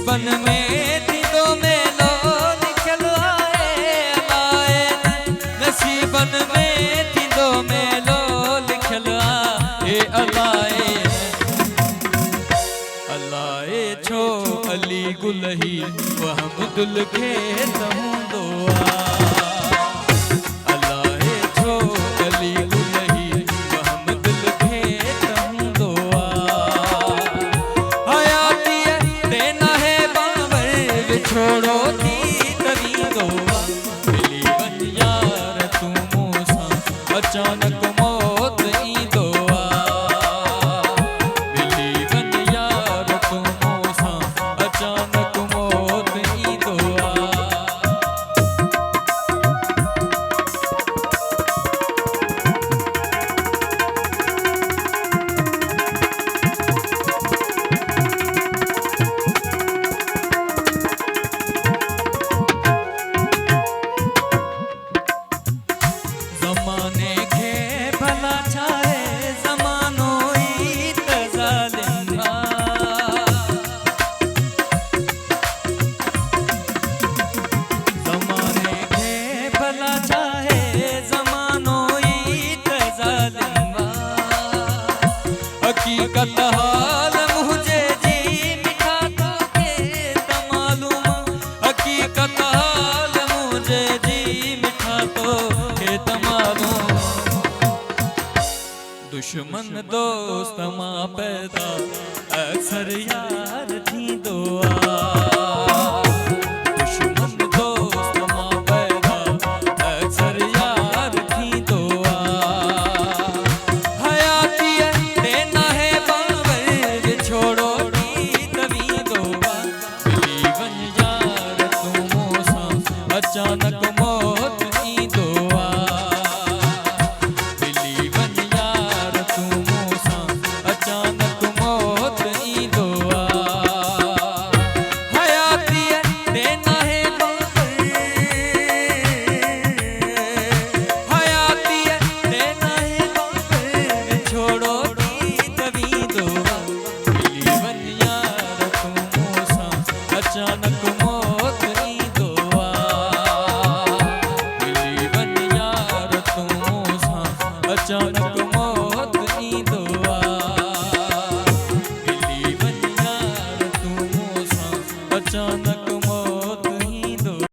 नसीबन में थींदो मेलो लिखल आहे अलाए नसीबन में थींदो मेलो लिखल आहे अलाए अलाए छो अली गुलही वहमदुल खे तहूंदो अलाए छो अली गुलही वहमदुल खे तहूंदो हयाती देना है बाबर विछोड़ो थी तरींदो मिली वन यार तू मूंसां अचानक मौत ईंदो मिली वन यार तू मूंसां अचानक मौत ईंदो ज़माने के भला छाए ज़मानो ई त ज़ालिम ज़माने के भला छाए ज़मानो ई त ज़ालिम हकीकत हाल मुझे जी मिठा तोखे त मालूम हकीकत हाल मुझे जी मिठा तोखे त मालूम दुश्मन दोस्त मां पैदा अक्सर यार थींदो आ